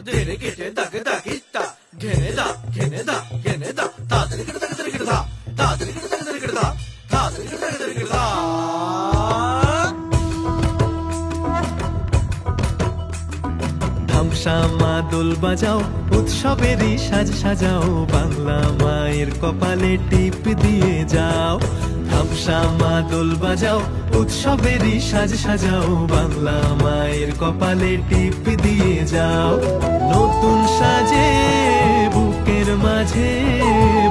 ধেরে কেটে দাগে দাগিতা ঘেনে দা ঘেনে দা ঘেনে দা তাড়াতাড়ি কেটে তাড়াতাড়ি কেটে দা তাড়াতাড়ি কেটে তাড়াতাড়ি কেটে দা তাড়াতাড়ি কেটে তাড়াতাড়ি কেটে দা। ধামসা মাদল বাজাও উৎসবেরই সাজ সাজাও বাংলা মায়ের কপালে টিপ দিয়ে যাও। ধামসা মাদল বাজাও উৎসবেরই সাজ সাজাও বাংলা মায়ের কপালে টিপ দিয়ে যাও। নতুন সাজে বুকের মাঝে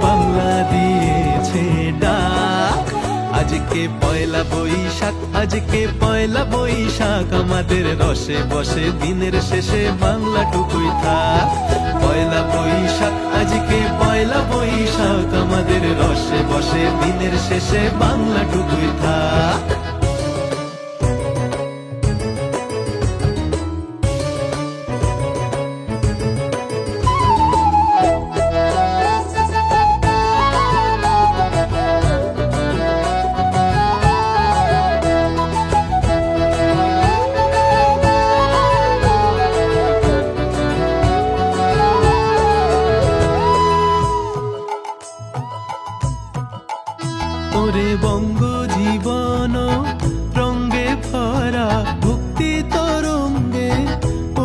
বাংলা দিয়েছে ডাক। আজকে পয়লা বৈশাখ আজকে পয়লা বৈশাখ আমাদের রসে বসে দিনের শেষে বাংলা টুকুই থাক। পয়লা বৈশাখ আজকে পয়লা বৈশাখ আমাদের রসে বসে দিনের শেষে বাংলা টুকুই থাক। ওরে বঙ্গ জীবন রঙ্গে ভরা ভক্তি তরঙ্গে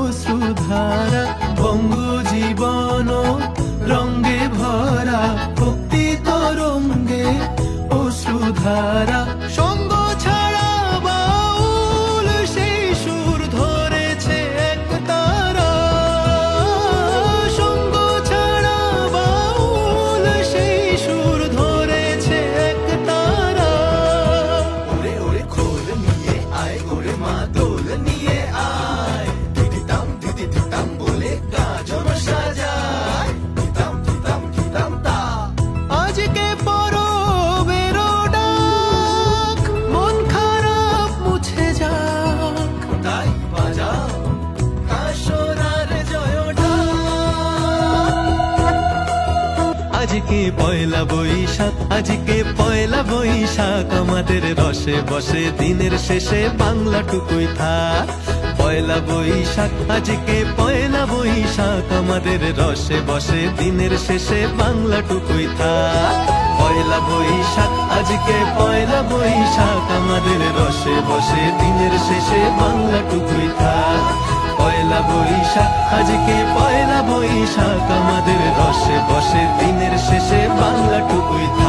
অশ্রুধারা। বঙ্গ জীবন রঙ্গে ভরা ভক্তি তরঙ্গে অশ্রুধারা। সঙ্গ ছাড়া বাউল সেই সুর ধরেছে এক তারা। সঙ্গ ছাড়া বাউল সেই সুর ধরেছে এক তারা। ওরে ওরে খোল নিয়ে আয় ওরে মা দোল নিয়ে আয় দিদিতাম দিদিতাম বলে গাজন সাজায় দিতাম দিতাম দিতাম তা। আজকে পরবের ডাক মন খারাপ মুছে যাক। তাই বাজাও কাশরার জয় ঢাক। আজকে পয়লা বৈশাখ আজকে পয়লা বৈশাখ আমাদের রসে বসে দিনের শেষে বাংলা টুকুই থাক। পয়লা বৈশাখ আজকে পয়লা বৈশাখ আমাদের রসে বসে দিনের শেষে বাংলা টুকুই থাক। পয়লা বৈশাখ আজকে পয়লা বৈশাখ আমাদের রসে বসে দিনের শেষে বাংলা টুকুই থাক। পয়লা বৈশাখ আজকে পয়লা বৈশাখ আমাদের রসে বসে দিনের শেষে বাংলা টুকুই থাক।